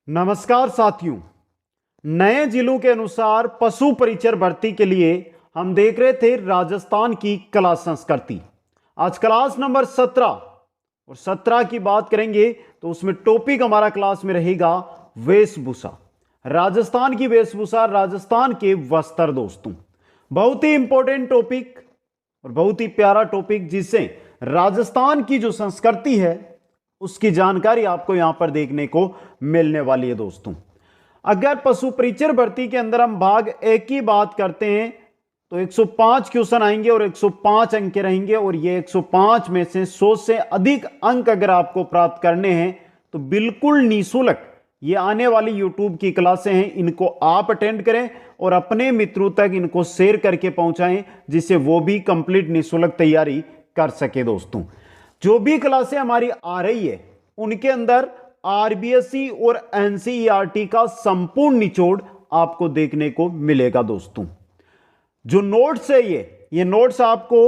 नमस्कार साथियों। नए जिलों के अनुसार पशु परिचर भर्ती के लिए हम देख रहे थे राजस्थान की कला संस्कृति। आज क्लास नंबर 17 और 17 की बात करेंगे तो उसमें टॉपिक हमारा क्लास में रहेगा वेशभूषा। राजस्थान की वेशभूषा, राजस्थान के वस्त्र दोस्तों, बहुत ही इंपॉर्टेंट टॉपिक और बहुत ही प्यारा टॉपिक, जिससे राजस्थान की जो संस्कृति है उसकी जानकारी आपको यहां पर देखने को मिलने वाली है दोस्तों। अगर पशु परिचर भर्ती के अंदर हम भाग एक की बात करते हैं तो 105 क्वेश्चन आएंगे और 105 अंक के रहेंगे, और ये 105 में से 100 से अधिक अंक अगर आपको प्राप्त करने हैं तो बिल्कुल निःशुल्क ये आने वाली यूट्यूब की क्लासें हैं, इनको आप अटेंड करें और अपने मित्रों तक इनको शेयर करके पहुंचाएं, जिससे वो भी कंप्लीट निःशुल्क तैयारी कर सके दोस्तों। जो भी क्लासें हमारी आ रही है उनके अंदर आरबीएससी और एनसीईआरटी का संपूर्ण निचोड़ आपको देखने को मिलेगा दोस्तों। जो नोट्स है ये नोट्स आपको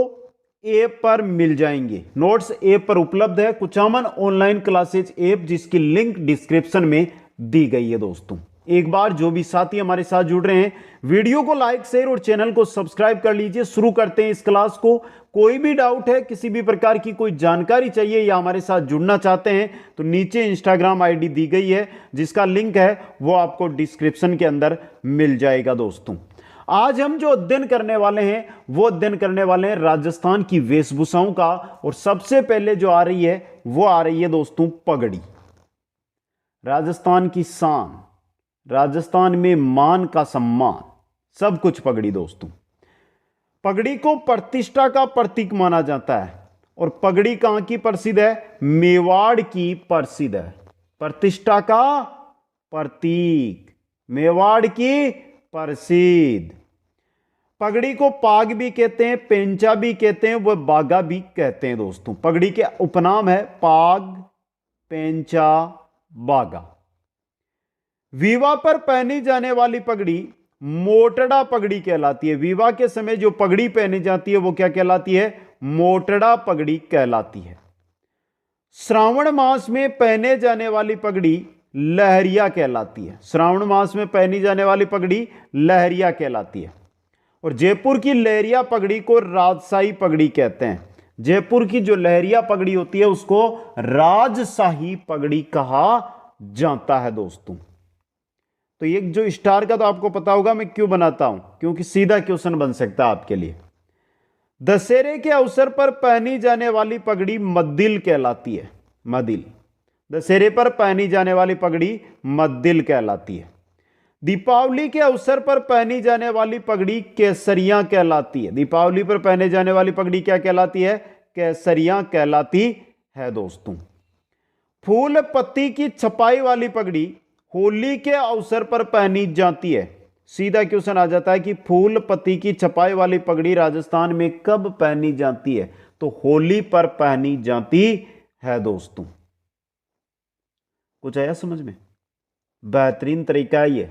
ऐप पर मिल जाएंगे। नोट्स ऐप पर उपलब्ध है, कुचामन ऑनलाइन क्लासेज ऐप, जिसकी लिंक डिस्क्रिप्शन में दी गई है दोस्तों। एक बार जो भी साथी हमारे साथ जुड़ रहे हैं, वीडियो को लाइक, शेयर और चैनल को सब्सक्राइब कर लीजिए। शुरू करते हैं इस क्लास को। कोई भी डाउट है, किसी भी प्रकार की कोई जानकारी चाहिए या हमारे साथ जुड़ना चाहते हैं तो नीचे इंस्टाग्राम आईडी दी गई है, जिसका लिंक है वो आपको डिस्क्रिप्शन के अंदर मिल जाएगा दोस्तों। आज हम जो अध्ययन करने वाले हैं वो अध्ययन करने वाले हैं राजस्थान की वेशभूषाओं का, और सबसे पहले जो आ रही है वो आ रही है दोस्तों पगड़ी। राजस्थान की शान, राजस्थान में मान का सम्मान, सब कुछ पगड़ी दोस्तों। पगड़ी को प्रतिष्ठा का प्रतीक माना जाता है, और पगड़ी कहां की प्रसिद्ध है? मेवाड़ की प्रसिद्ध है। प्रतिष्ठा का प्रतीक, मेवाड़ की प्रसिद्ध। पगड़ी को पाग भी कहते हैं, पेंचा भी कहते हैं, वह बागा भी कहते हैं दोस्तों। पगड़ी के उपनाम है पाग, पेंचा, बागा। विवाह पर पहनी जाने वाली पगड़ी मोटड़ा पगड़ी कहलाती है। विवाह के समय जो पगड़ी पहनी जाती है वो क्या कहलाती है? मोटड़ा पगड़ी कहलाती है। श्रावण मास में पहने जाने वाली पगड़ी लहरिया कहलाती है। श्रावण मास में पहनी जाने वाली पगड़ी लहरिया कहलाती है। और जयपुर की लहरिया पगड़ी को राजशाही पगड़ी कहते हैं। जयपुर की जो लहरिया पगड़ी होती है उसको राजशाही पगड़ी कहा जाता है दोस्तों। तो ये जो स्टार का तो आपको पता होगा मैं क्यों बनाता हूं, क्योंकि सीधा क्वेश्चन बन सकता है आपके लिए। दशहरे के अवसर पर पहनी जाने वाली पगड़ी मद्दिल कहलाती है। मद्दिल, दशहरे पर पहनी जाने वाली पगड़ी मद्दिल कहलाती है। दीपावली के अवसर पर पहनी जाने वाली पगड़ी केसरिया कहलाती है। दीपावली पर पहने जाने वाली पगड़ी क्या कहलाती है? केसरिया कहलाती है दोस्तों। फूल पत्ती की छपाई वाली पगड़ी होली के अवसर पर पहनी जाती है। सीधा क्वेश्चन आ जाता है कि फूल पत्ती की छपाई वाली पगड़ी राजस्थान में कब पहनी जाती है? तो होली पर पहनी जाती है दोस्तों। कुछ आया समझ में? बेहतरीन तरीका है ये।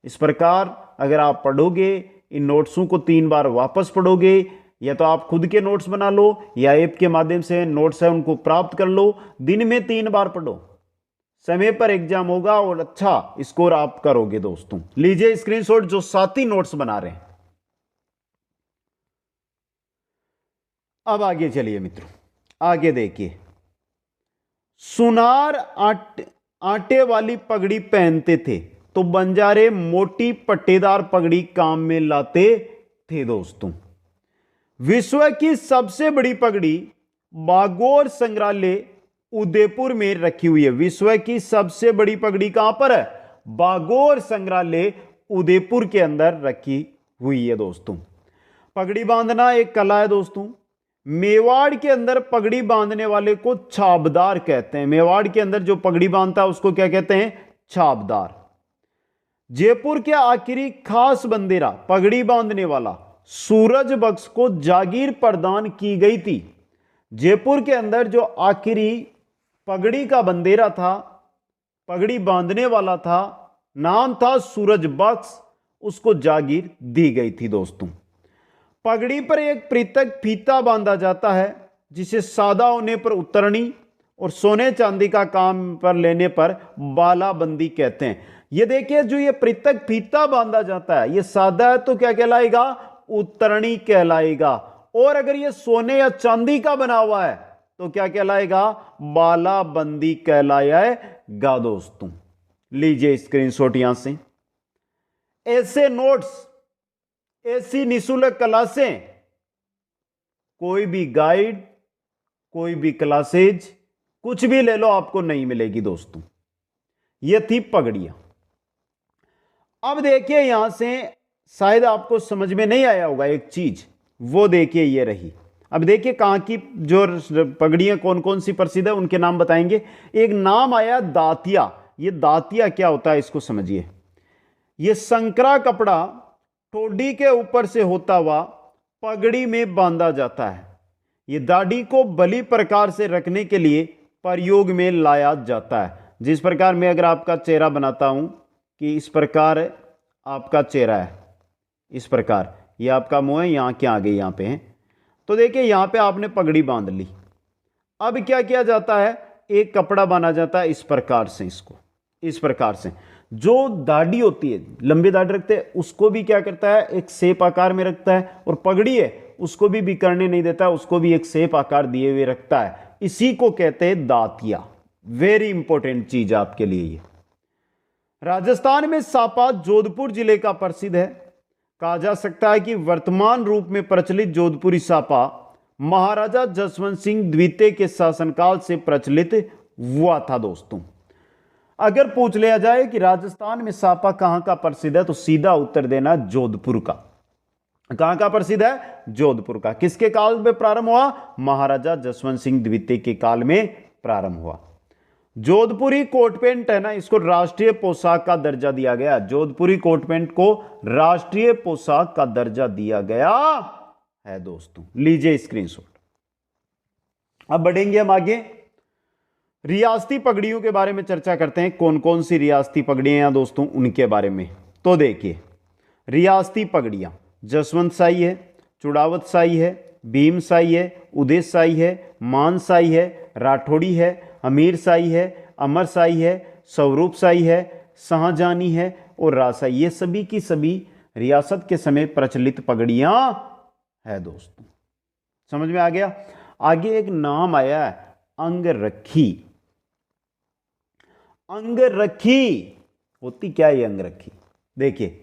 इस प्रकार अगर आप पढ़ोगे, इन नोट्सों को 3 बार वापस पढ़ोगे, या तो आप खुद के नोट्स बना लो या ऐप के माध्यम से नोट्स है उनको प्राप्त कर लो। दिन में 3 बार पढ़ो, समय पर एग्जाम होगा और अच्छा स्कोर आप करोगे दोस्तों। लीजिए स्क्रीनशॉट जो साथी नोट्स बना रहे हैं। अब आगे चलिए मित्रों, आगे देखिए। सुनार आटे वाली पगड़ी पहनते थे तो बंजारे मोटी पट्टेदार पगड़ी काम में लाते थे दोस्तों। विश्व की सबसे बड़ी पगड़ी बागोर संग्रहालय उदयपुर में रखी हुई है। विश्व की सबसे बड़ी पगड़ी कहां पर है? बागोर संग्रहालय उदयपुर के अंदर रखी हुई है दोस्तों। पगड़ी बांधना एक कला है दोस्तों। मेवाड़ के अंदर पगड़ी बांधने वाले को छाबदार कहते हैं। मेवाड़ के अंदर जो पगड़ी बांधता है उसको क्या कहते हैं? छाबदार। जयपुर के आखिरी खास बंदेरा पगड़ी बांधने वाला सूरज बख्श को जागीर प्रदान की गई थी। जयपुर के अंदर जो आखिरी पगड़ी का बंदेरा था, पगड़ी बांधने वाला था, नाम था सूरज बख्श, उसको जागीर दी गई थी दोस्तों। पगड़ी पर एक पृथक फीता बांधा जाता है जिसे सादा होने पर उत्तरणी और सोने चांदी का काम पर लेने पर बालाबंदी कहते हैं। ये देखिए, जो ये पृथक फीता बांधा जाता है, ये सादा है तो क्या कहलाएगा? उत्तरणी कहलाएगा। और अगर ये सोने या चांदी का बना हुआ है तो क्या कहलाएगा? बालाबंदी कहलाएगा दोस्तों। लीजिए स्क्रीनशॉट यहां से। ऐसे नोट्स, ऐसी निःशुल्क क्लासें, कोई भी गाइड, कोई भी क्लासेज, कुछ भी ले लो, आपको नहीं मिलेगी दोस्तों। ये थी पगड़ियां। अब देखिए यहां से शायद आपको समझ में नहीं आया होगा एक चीज, वो देखिए ये रही। अब देखिए कहां की जो पगड़ियां कौन कौन सी प्रसिद्ध है उनके नाम बताएंगे। एक नाम आया दातिया। ये दातिया क्या होता है इसको समझिए। ये संकरा कपड़ा ठोडी के ऊपर से होता हुआ पगड़ी में बांधा जाता है। ये दाढ़ी को भली प्रकार से रखने के लिए प्रयोग में लाया जाता है। जिस प्रकार मैं अगर आपका चेहरा बनाता हूं कि इस प्रकार आपका चेहरा है, इस प्रकार ये आपका मुंह है, यहां के आगे यहां पे है, तो देखिए यहां पे आपने पगड़ी बांध ली। अब क्या किया जाता है? एक कपड़ा बांधा जाता है इस प्रकार से, इसको इस प्रकार से। जो दाढ़ी होती है, लंबी दाढ़ी रखते हैं, उसको भी क्या करता है? एक शेप आकार में रखता है। और पगड़ी है उसको भी बिखरने नहीं देता, उसको भी एक शेप आकार दिए हुए रखता है। इसी को कहते हैं दातिया। वेरी इंपॉर्टेंट चीज आपके लिए ये। राजस्थान में सापा जोधपुर जिले का प्रसिद्ध है। कहा जा सकता है कि वर्तमान रूप में प्रचलित जोधपुरी सापा महाराजा जसवंत सिंह द्वितीय के शासनकाल से प्रचलित हुआ था दोस्तों। अगर पूछ लिया जाए कि राजस्थान में सापा कहां का प्रसिद्ध है, तो सीधा उत्तर देना जोधपुर का। कहां का प्रसिद्ध है? जोधपुर का। किसके काल में प्रारंभ हुआ? महाराजा जसवंत सिंह द्वितीय के काल में प्रारंभ हुआ। जोधपुरी कोट पैंट है ना, इसको राष्ट्रीय पोशाक का दर्जा दिया गया। जोधपुरी कोट पैंट को राष्ट्रीय पोशाक का दर्जा दिया गया है दोस्तों। लीजिए स्क्रीनशॉट। अब बढ़ेंगे हम आगे, रियासती पगड़ियों के बारे में चर्चा करते हैं। कौन कौन सी रियासती पगड़ियां हैं दोस्तों, उनके बारे में। तो देखिए, रियासती पगड़ियां जसवंत शाही है, चुड़ावत शाही है, भीम शाही है, उदय शाही है, मान शाही है, राठौड़ी है, अमीर शाही है, अमर शाही है, स्वरूप शाही है, शाहजहानी है और राजशाही। ये सभी की सभी रियासत के समय प्रचलित पगड़ियां है दोस्तों। समझ में आ गया? आगे एक नाम आया है अंगरखी। अंगरखी होती क्या है ये अंगरखी? देखिए,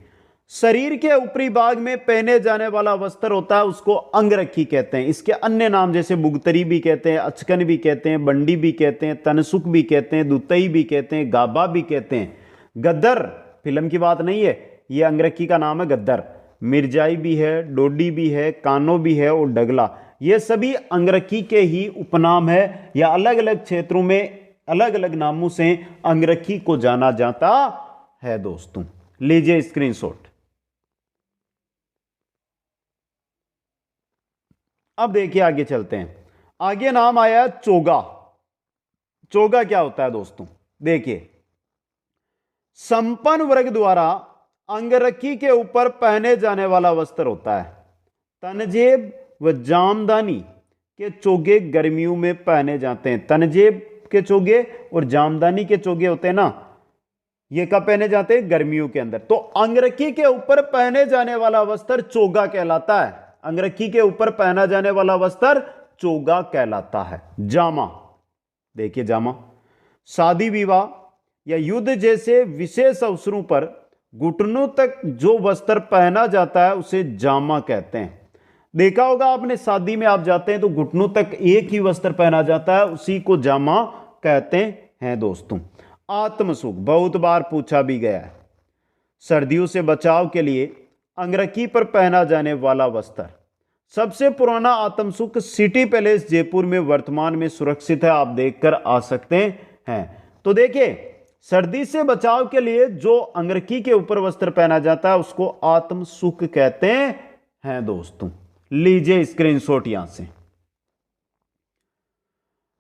शरीर के ऊपरी भाग में पहने जाने वाला वस्त्र होता है, उसको अंगरखी कहते हैं। इसके अन्य नाम जैसे बुगतरी भी कहते हैं, अचकन भी कहते हैं, बंडी भी कहते हैं, तनसुक भी कहते हैं, दुतई भी कहते हैं, गाबा भी कहते हैं। गद्दर फिल्म की बात नहीं है, ये अंगरखी का नाम है गद्दर। मिर्जाई भी है, डोडी भी है, कानो भी है और डगला। ये सभी अंगरखी के ही उपनाम है, या अलग अलग क्षेत्रों में अलग अलग नामों से अंगरखी को जाना जाता है दोस्तों। लीजिए स्क्रीनशॉट। अब देखिए आगे चलते हैं। आगे नाम आया चोगा। चोगा क्या होता है दोस्तों? देखिए, संपन्न वर्ग द्वारा अंगरखी के ऊपर पहने जाने वाला वस्त्र होता है। तनजेब व जामदानी के चोगे गर्मियों में पहने जाते हैं। तनजेब के चोगे और जामदानी के चोगे होते हैं ना, ये कब पहने जाते हैं? गर्मियों के अंदर। तो अंगरखी के ऊपर पहने जाने वाला वस्त्र चोगा कहलाता है। अंगरखी के ऊपर पहना जाने वाला वस्त्र चोगा कहलाता है। जामा, देखिए जामा, शादी विवाह या युद्ध जैसे विशेष अवसरों पर घुटनों तक जो वस्त्र पहना जाता है उसे जामा कहते हैं। देखा होगा आपने, शादी में आप जाते हैं तो घुटनों तक एक ही वस्त्र पहना जाता है, उसी को जामा कहते हैं दोस्तों। आत्मसुख बहुत बार पूछा भी गया है। सर्दियों से बचाव के लिए अंगरखी पर पहना जाने वाला वस्त्र। सबसे पुराना आत्मसुख सिटी पैलेस जयपुर में वर्तमान में सुरक्षित है, आप देखकर आ सकते हैं। तो देखिए, सर्दी से बचाव के लिए जो अंगरखी के ऊपर वस्त्र पहना जाता है उसको आत्मसुख कहते हैं दोस्तों। लीजिए स्क्रीनशॉट यहां से।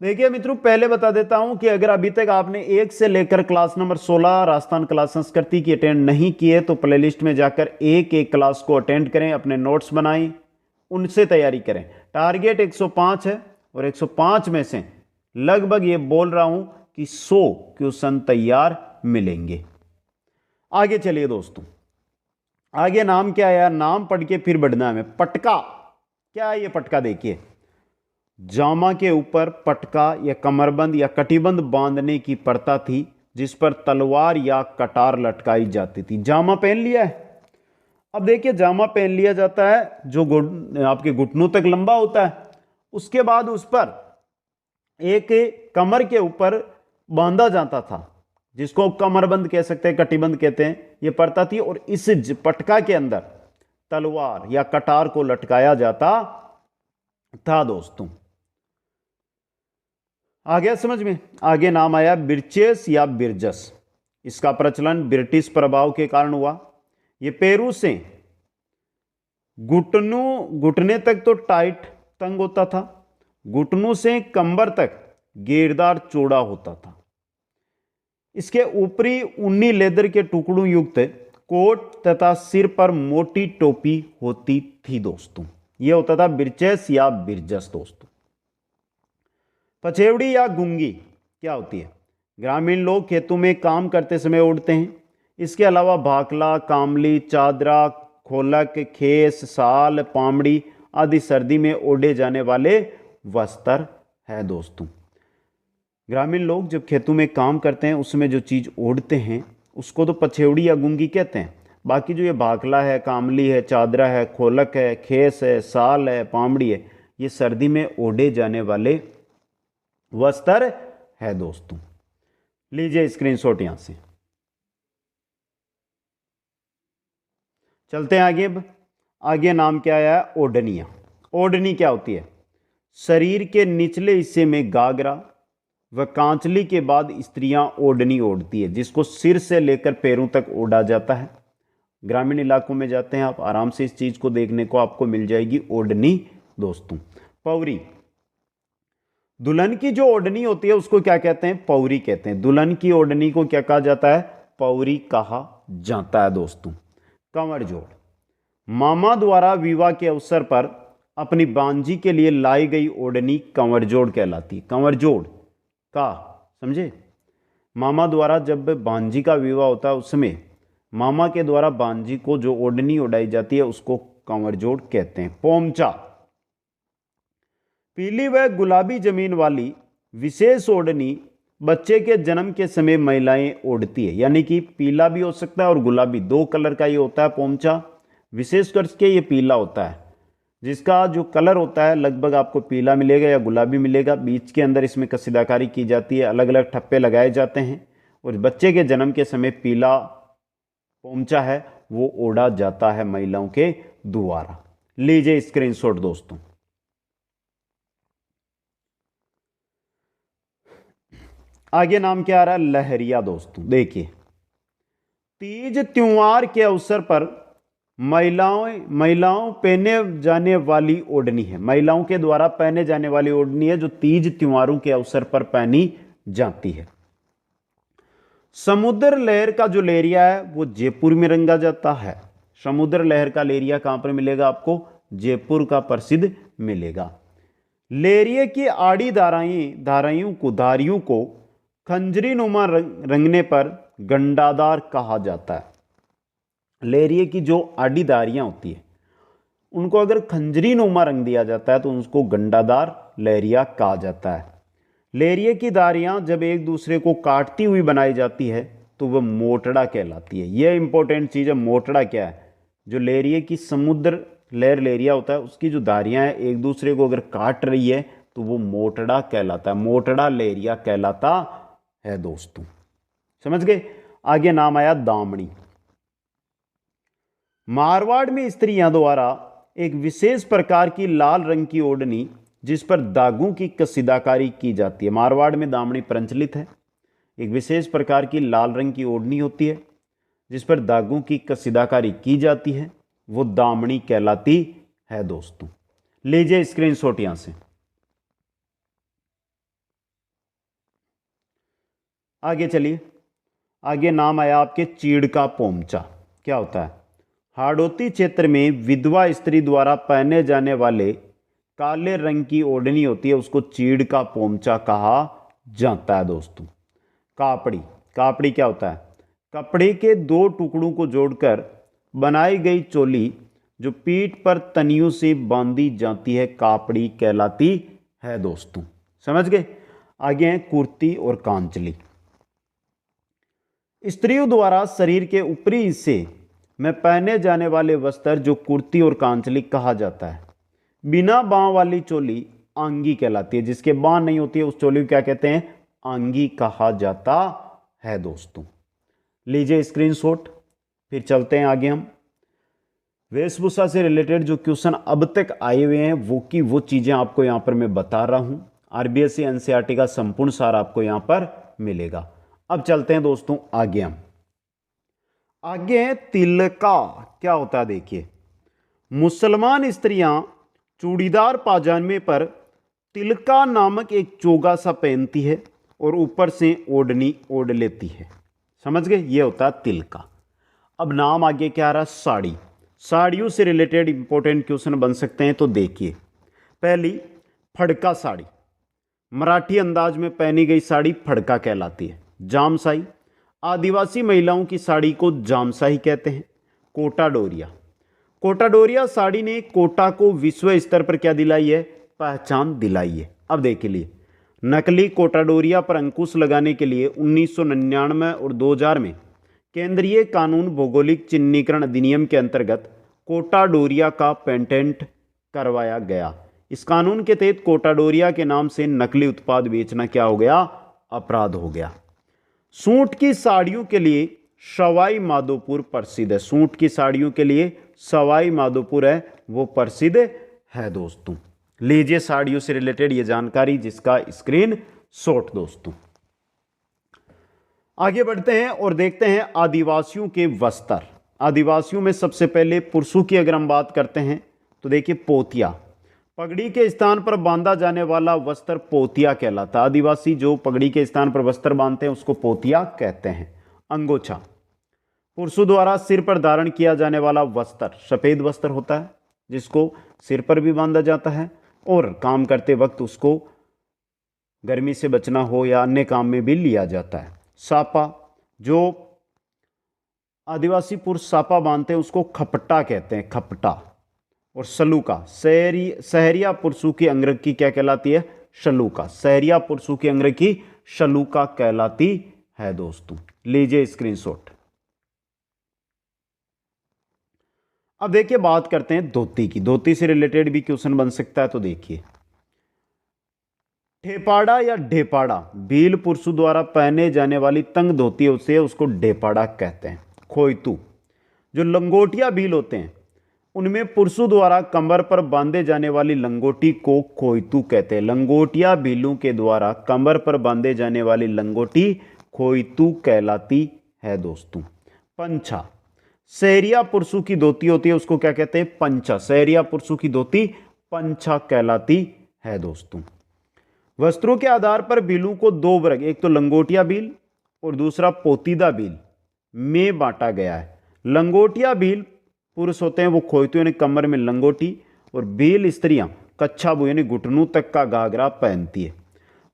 देखिए मित्रों, पहले बता देता हूं कि अगर अभी तक आपने 1 से लेकर क्लास नंबर 16 राजस्थान कला संस्कृति की अटेंड नहीं की है तो प्लेलिस्ट में जाकर एक एक क्लास को अटेंड करें, अपने नोट्स बनाएं, उनसे तैयारी करें। टारगेट 105 है और 105 में से लगभग ये बोल रहा हूं कि 100 क्वेश्चन तैयार मिलेंगे। आगे चलिए दोस्तों, आगे नाम क्या है यार, नाम पढ़ के फिर बढ़ना है हमें। पटका, क्या है ये पटका? देखिए, जामा के ऊपर पटका या कमरबंद या कटिबंध बांधने की प्रथा थी जिस पर तलवार या कटार लटकाई जाती थी। जामा पहन लिया है, अब देखिए जामा पहन लिया जाता है जो आपके घुटनों तक लंबा होता है, उसके बाद उस पर एक कमर के ऊपर बांधा जाता था जिसको कमरबंद कह सकते हैं, कटिबंध कहते हैं, यह प्रथा थी। और इस पटका के अंदर तलवार या कटार को लटकाया जाता था दोस्तों। आ गया समझ में? आगे नाम आया बिरचेस या बिरजस। इसका प्रचलन ब्रिटिश प्रभाव के कारण हुआ। यह पैरों से घुटने तक तो टाइट तंग होता था, घुटनों से कंबर तक घेरदार चौड़ा होता था। इसके ऊपरी ऊनी लेदर के टुकड़ों युक्त कोट तथा सिर पर मोटी टोपी होती थी दोस्तों। यह होता था बिरचेस या बिरजस दोस्तों। पछेवड़ी या गुंगी क्या होती है? ग्रामीण लोग खेतों में काम करते समय ओढ़ते हैं। इसके अलावा भाकला, कामली, चादरा, खोलक, खेस, साल, पामड़ी आदि सर्दी में ओढ़े जाने वाले वस्त्र है दोस्तों। ग्रामीण लोग जब खेतों में काम करते हैं उसमें जो चीज़ ओढ़ते हैं उसको तो पछेवड़ी या गुंगी कहते हैं। बाकी जो ये भाकला है, कामली है, चादरा है, खोलक है, खेस है, साल है, पामड़ी है, ये सर्दी में ओढ़े जाने वाले वस्त्र है दोस्तों। लीजिए स्क्रीनशॉट यहां से। चलते हैं आगे। आगे नाम क्या आया? ओढ़निया। ओढ़नी क्या होती है? शरीर के निचले हिस्से में गागरा व कांचली के बाद स्त्रियां ओढ़नी ओढ़ती है जिसको सिर से लेकर पैरों तक ओढ़ा जाता है। ग्रामीण इलाकों में जाते हैं आप, आराम से इस चीज को देखने को आपको मिल जाएगी, ओढ़नी दोस्तों। पौरी, दुल्हन की जो ओढ़नी होती है उसको क्या कहते हैं? पौरी कहते हैं। दुल्हन की ओढ़नी को क्या कहा जाता है? पौरी कहा जाता है दोस्तों। कंवर जोड़, मामा द्वारा विवाह के अवसर पर अपनी बांजी के लिए लाई गई ओढ़नी कंवर जोड़ कहलाती। कंवर जोड़ का समझे? मामा द्वारा जब बांजी का विवाह होता है उसमें मामा के द्वारा बांजी को जो ओढ़नी ओढ़ाई जाती है उसको कंवर जोड़ कहते हैं। पोमचा, पीली व गुलाबी जमीन वाली विशेष ओढ़नी बच्चे के जन्म के समय महिलाएं ओढ़ती है, यानी कि पीला भी हो सकता है और गुलाबी, दो कलर का ये होता है पोमचा। विशेष करके ये पीला होता है, जिसका जो कलर होता है लगभग आपको पीला मिलेगा या गुलाबी मिलेगा। बीच के अंदर इसमें कसीदाकारी की जाती है, अलग अलग ठप्पे लगाए जाते हैं और बच्चे के जन्म के समय पीला पोमचा है वो ओढ़ा जाता है महिलाओं के द्वारा। लीजिए स्क्रीनशॉट दोस्तों। आगे नाम क्या आ रहा है? लहरिया दोस्तों। देखिए, तीज त्योहार के अवसर पर महिलाओं पहने जाने वाली ओढ़नी है, महिलाओं के द्वारा पहने जाने वाली ओढ़नी है जो तीज त्योहारों के अवसर पर पहनी जाती है। समुद्र लहर का जो लेरिया है वो जयपुर में रंगा जाता है। समुद्र लहर का लेरिया कहां पर मिलेगा आपको? जयपुर का प्रसिद्ध मिलेगा। लेरिये की आड़ी धारियों को खंजरी नुमा रंगने पर गंडादार कहा जाता है। लेरिये की जो आड़ी धारियां होती है उनको अगर खंजरी नुमा रंग दिया जाता है तो उसको गंडादार लेरिया कहा जाता है। लेरिये की धारियां जब एक दूसरे को काटती हुई बनाई जाती है तो वह मोटड़ा कहलाती है। यह इंपॉर्टेंट चीज है। मोटड़ा क्या है? जो लेरिये की समुद्र लहर लेरिया होता है उसकी जो धारियां हैं एक दूसरे को अगर काट रही है तो वो मोटड़ा कहलाता है, मोटड़ा लेरिया कहलाता है दोस्तों। समझ गए? आगे नाम आया दामनी। मारवाड़ में स्त्रियां द्वारा एक विशेष प्रकार की लाल रंग की ओढ़नी जिस पर दागों की कसीदाकारी की जाती है। मारवाड़ में दामनी प्रचलित है। एक विशेष प्रकार की लाल रंग की ओढ़नी होती है जिस पर दागों की कसीदाकारी की जाती है, वो दामनी कहलाती है दोस्तों। लीजिए स्क्रीनशॉट यहां से। आगे चलिए। आगे नाम आया आपके चीड़ का पोमचा। क्या होता है? हाड़ौती क्षेत्र में विधवा स्त्री द्वारा पहने जाने वाले काले रंग की ओढ़नी होती है उसको चीड़ का पोमचा कहा जाता है दोस्तों। कापड़ी, कापड़ी क्या होता है? कपड़े के दो टुकड़ों को जोड़कर बनाई गई चोली जो पीठ पर तनियों से बांधी जाती है, कापड़ी कहलाती है दोस्तों। समझ गए? आगे हैं कुर्ती और कांचली। स्त्रियों द्वारा शरीर के ऊपरी हिस्से में पहने जाने वाले वस्त्र जो कुर्ती और कांचली कहा जाता है। बिना बांह वाली चोली आंगी कहलाती है, जिसके बांह नहीं होती है उस चोली को क्या कहते हैं? आंगी कहा जाता है दोस्तों। लीजिए स्क्रीनशॉट। फिर चलते हैं आगे हम। वेशभूषा से रिलेटेड जो क्वेश्चन अब तक आए हुए हैं वो चीजें आपको यहां पर मैं बता रहा हूं। आरबीएससी एनसीईआरटी का संपूर्ण सार आपको यहां पर मिलेगा। अब चलते हैं दोस्तों आगे हम। आगे है तिलका। क्या होता है देखिए, मुसलमान स्त्रियां चूड़ीदार पाजामे पर तिलका नामक एक चोगा सा पहनती है और ऊपर से ओढ़नी ओढ़ लेती है। समझ गए? ये होता है तिलका। अब नाम आगे क्या आ रहा? साड़ी। साड़ियों से रिलेटेड इंपॉर्टेंट क्वेश्चन बन सकते हैं, तो देखिए। पहली, फड़का साड़ी। मराठी अंदाज में पहनी गई साड़ी फड़का कहलाती है। जामसाई, आदिवासी महिलाओं की साड़ी को जामसाही कहते हैं। कोटा डोरिया, कोटा डोरिया साड़ी ने कोटा को विश्व स्तर पर क्या दिलाई है? पहचान दिलाई है। अब देखिए लिए नकली कोटा डोरिया पर अंकुश लगाने के लिए 1999 और 2000 में केंद्रीय कानून भौगोलिक चिन्हीकरण अधिनियम के अंतर्गत कोटा डोरिया का पेटेंट करवाया गया। इस कानून के तहत कोटा डोरिया के नाम से नकली उत्पाद बेचना क्या हो गया? अपराध हो गया। सूट की साड़ियों के लिए सवाई माधोपुर प्रसिद्ध है। सूट की साड़ियों के लिए सवाई माधोपुर है वो प्रसिद्ध है दोस्तों। लीजिए साड़ियों से रिलेटेड ये जानकारी जिसका स्क्रीन शॉट दोस्तों। आगे बढ़ते हैं और देखते हैं आदिवासियों के वस्त्र। आदिवासियों में सबसे पहले पुरुषों की अगर हम बात करते हैं तो देखिए पोतिया। पगड़ी के स्थान पर बांधा जाने वाला वस्त्र पोतिया कहलाता है। आदिवासी जो पगड़ी के स्थान पर वस्त्र बांधते हैं उसको पोतिया कहते हैं। अंगोछा, पुरुषों द्वारा सिर पर धारण किया जाने वाला वस्त्र सफेद वस्त्र होता है जिसको सिर पर भी बांधा जाता है और काम करते वक्त उसको गर्मी से बचना हो या अन्य काम में भी लिया जाता है। सापा, जो आदिवासी पुरुष सापा बांधते हैं उसको खपटा कहते हैं, खपटा। और सलूका, सहरिया पुरुषों की अंगरखी क्या कहलाती है? शलूका। सहरिया पुरुषों की अंगरखी शलूका कहलाती है दोस्तों। लीजिए स्क्रीनशॉट। अब देखिए बात करते हैं धोती की। धोती से रिलेटेड भी क्वेश्चन बन सकता है, तो देखिए ठेपाड़ा या ढेपाड़ा भील पुरुषों द्वारा पहने जाने वाली तंग धोती होती है उसको ढेपाड़ा कहते हैं। खोइतू, जो लंगोटिया भील होते हैं उनमें पुरुषों द्वारा कमर पर बांधे जाने वाली लंगोटी को खोइतू कहते हैं। लंगोटिया भीलों के द्वारा कमर पर बांधे जाने वाली लंगोटी खोइतू कहलाती है दोस्तों। पंछा, सहरिया पुरुषों की धोती होती है उसको क्या कहते हैं? पंछा। सहरिया पुरुषों की धोती पंछा कहलाती है दोस्तों। वस्त्रों के आधार पर भीलों को दो वर्ग, एक तो लंगोटिया भील और दूसरा पोतीदा भील में बांटा गया है। लंगोटिया भील पुरुष होते हैं वो खोइतू यानी कमर में लंगोटी, और भील स्त्रियां कच्छाबू यानी घुटनों तक का घाघरा पहनती है।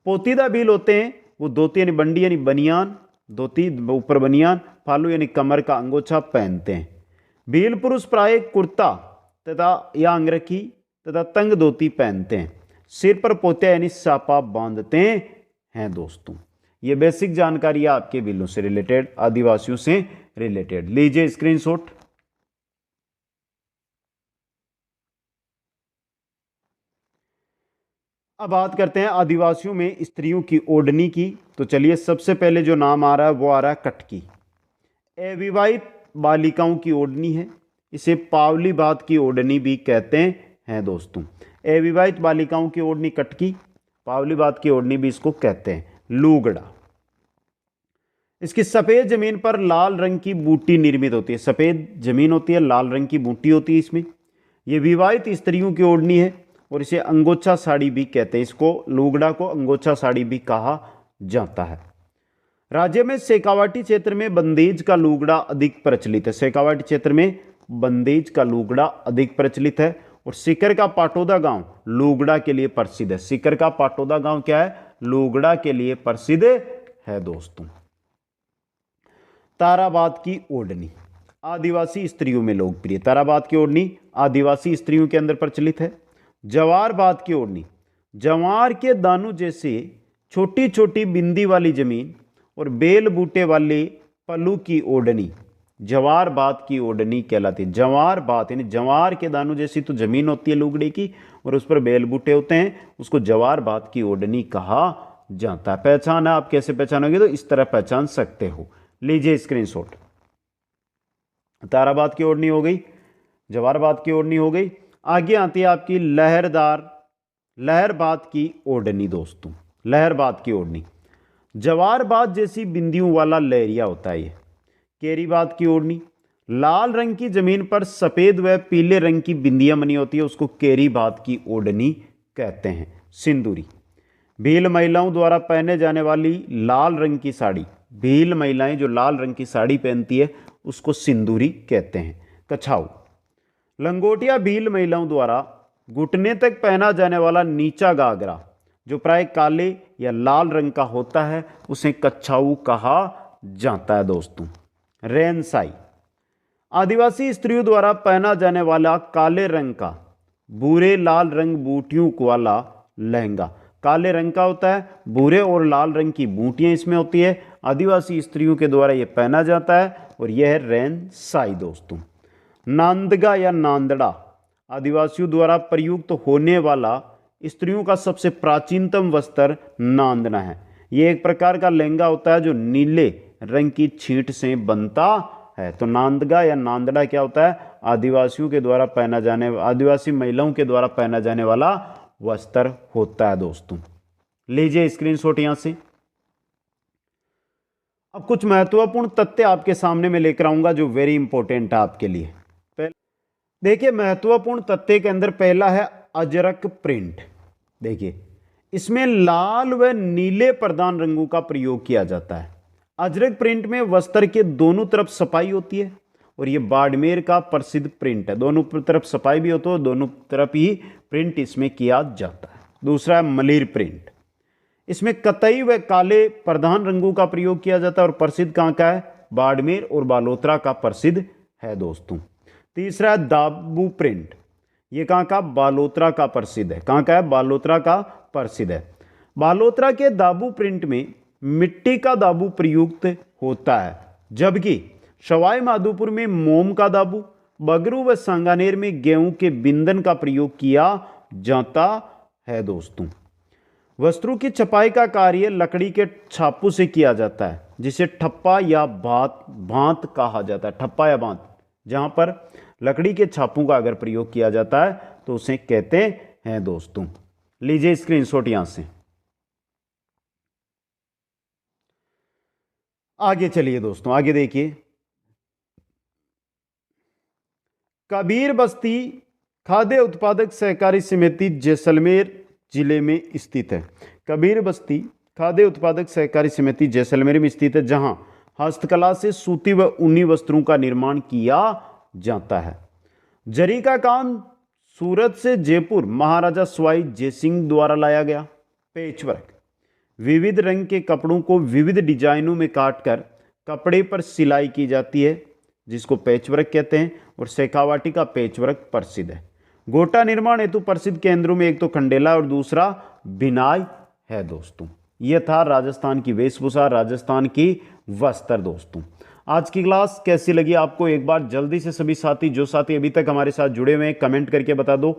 पोतीदा भील होते हैं वो धोती यानी बंडी यानी बनियान, धोती ऊपर बनियान, फालू यानी कमर का अंगोछा पहनते हैं। भील पुरुष प्राय कुर्ता तथा या अंगरखी तथा तंग धोती पहनते हैं। सिर पर पोतिया यानी सापा बांधते हैं दोस्तों। ये बेसिक जानकारी है आपके भीलों से रिलेटेड, आदिवासियों से रिलेटेड। लीजिए स्क्रीनशॉट। अब बात करते हैं आदिवासियों में स्त्रियों की ओढ़नी की। तो चलिए सबसे पहले जो नाम आ रहा है वो आ रहा है कटकी। अविवाहित बालिकाओं की ओढ़नी है, इसे पावली बात की ओढ़नी भी कहते हैं दोस्तों। अविवाहित बालिकाओं की ओढ़नी कटकी, पावली बात की ओढ़नी भी इसको कहते हैं। लूगड़ा, इसकी सफेद जमीन पर लाल रंग की बूटी निर्मित होती है। सफेद जमीन होती है, लाल रंग की बूटी होती है इसमें। यह विवाहित स्त्रियों की ओढ़नी है और इसे अंगोछा साड़ी भी कहते हैं। इसको लूगड़ा को अंगोछा साड़ी भी कहा जाता है। राज्य में शेखावाटी क्षेत्र में बंदेज का लूगड़ा अधिक प्रचलित है। शेखावाटी क्षेत्र में बंदेज का लूगड़ा अधिक प्रचलित है और सीकर का पाटोदा गांव लुगड़ा के लिए प्रसिद्ध है। सीकर का पाटोदा गांव क्या है? लुगड़ा के लिए प्रसिद्ध है दोस्तों। ताराबाद की ओढ़नी आदिवासी स्त्रियों में लोकप्रिय। ताराबाद की ओढ़नी आदिवासी स्त्रियों के अंदर प्रचलित है। जवारबाद की ओढ़नी जवार के दानों जैसे छोटी छोटी बिंदी वाली जमीन और बेल बूटे वाले पल्लू की ओढ़नी जवारबाद की ओढ़नी कहलाती है। जवारबाद यानी जवार के दानों जैसी तो जमीन होती है लुगड़ी की और उस पर बेल बूटे होते हैं, उसको जवारबाद की ओढ़नी कहा जाता है। पहचान है, आप कैसे पहचानोगे? तो इस तरह पहचान सकते हो। लीजिए स्क्रीनशॉट। ताराबाद की ओढ़नी हो गई, जवारबाद की ओढ़नी हो गई। आगे आती है आपकी लहरबाद की ओढ़नी दोस्तों। लहरबाद की ओढ़नी जवारबाद जैसी बिंदियों वाला लहरिया होता है। ये केरीबाद की ओढ़नी लाल रंग की जमीन पर सफेद व पीले रंग की बिंदियां बनी होती है, उसको केरीबाद की ओढ़नी कहते हैं। सिंदूरी भील महिलाओं द्वारा पहने जाने वाली लाल रंग की साड़ी, भील महिलाएं जो लाल रंग की साड़ी पहनती है उसको सिंदूरी कहते हैं। कछाऊ लंगोटिया भील महिलाओं द्वारा घुटने तक पहना जाने वाला नीचा घाघरा जो प्राय काले या लाल रंग का होता है उसे कछाऊ कहा जाता है दोस्तों। रेनसाई आदिवासी स्त्रियों द्वारा पहना जाने वाला काले रंग का भूरे लाल रंग बूटियों वाला लहंगा। काले रंग का होता है, भूरे और लाल रंग की बूटियां इसमें होती है। आदिवासी स्त्रियों के द्वारा यह पहना जाता है और यह है रेनसाई दोस्तों। नांदगा या नांदड़ा आदिवासियों द्वारा प्रयुक्त होने वाला स्त्रियों का सबसे प्राचीनतम वस्त्र नांदना है। यह एक प्रकार का लहंगा होता है जो नीले रंग की छींट से बनता है। तो नांदगा या नांदड़ा क्या होता है? आदिवासियों के द्वारा पहना जाने, आदिवासी महिलाओं के द्वारा पहना जाने वाला वस्त्र होता है दोस्तों। लीजिए स्क्रीनशॉट यहां से। अब कुछ महत्वपूर्ण तथ्य आपके सामने में लेकर आऊंगा जो वेरी इंपॉर्टेंट है आपके लिए। देखिए महत्वपूर्ण तथ्य के अंदर पहला है अजरक प्रिंट। देखिए इसमें लाल व नीले प्रधान रंगों का प्रयोग किया जाता है। अजरक प्रिंट में वस्त्र के दोनों तरफ सफाई होती है और यह बाड़मेर का प्रसिद्ध प्रिंट है। दोनों तरफ सफाई भी होती है, दोनों तरफ ही प्रिंट इसमें किया जाता है। दूसरा है मलिर प्रिंट। इसमें कतई व काले प्रधान रंगों का प्रयोग किया जाता है और प्रसिद्ध कहाँ का है? बाड़मेर और बालोतरा का प्रसिद्ध है दोस्तों। तीसरा है दाबू प्रिंट। ये कहाँ का? बालोतरा का प्रसिद्ध है। कहाँ का है? बालोतरा का प्रसिद्ध है। बालोतरा के दाबू प्रिंट में मिट्टी का दाबू प्रयुक्त होता है, जबकि सवाई माधोपुर में मोम का दाबू, बगरू व सांगानेर में गेहूं के बिंदन का प्रयोग किया जाता है दोस्तों। वस्त्रों की छपाई का कार्य लकड़ी के छापों से किया जाता है जिसे ठप्पा या भांत कहा जाता है। ठप्पा या भांत, जहां पर लकड़ी के छापों का अगर प्रयोग किया जाता है तो उसे कहते हैं दोस्तों। लीजिए स्क्रीनशॉट यहां से। आगे चलिए दोस्तों, आगे देखिए। कबीर बस्ती खाद्य उत्पादक सहकारी समिति जैसलमेर जिले में स्थित है। कबीर बस्ती खाद्य उत्पादक सहकारी समिति जैसलमेर में स्थित है, जहां हस्तकला से सूती व ऊनी वस्त्रों का निर्माण किया जाता है। जरी का काम सूरत से जयपुर महाराजा सवाई जयसिंह द्वारा लाया गया। पेचवर्क विविध रंग के कपड़ों को विविध डिजाइनों में काटकर कपड़े पर सिलाई की जाती है जिसको पैचवर्क कहते हैं और शेखावाटी का पैचवर्क प्रसिद्ध है। गोटा निर्माण हेतु प्रसिद्ध केंद्रों में एक तो खंडेला और दूसरा बिनाई है दोस्तों। यह था राजस्थान की वेशभूषा, राजस्थान की वस्त्र दोस्तों। आज की क्लास कैसी लगी आपको एक बार जल्दी से सभी साथी, जो साथी अभी तक हमारे साथ जुड़े हुए हैं, कमेंट करके बता दो।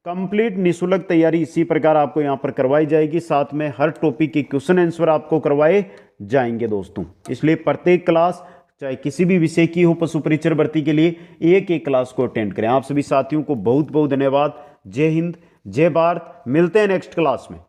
कंप्लीट निःशुल्क तैयारी इसी प्रकार आपको यहां पर करवाई जाएगी, साथ में हर टॉपिक के क्वेश्चन आंसर आपको करवाए जाएंगे दोस्तों। इसलिए प्रत्येक क्लास चाहे किसी भी विषय की हो पशु परिचर भर्ती के लिए एक एक क्लास को अटेंड करें। आप सभी साथियों को बहुत बहुत धन्यवाद। जय हिंद, जय भारत। मिलते हैं नेक्स्ट क्लास में।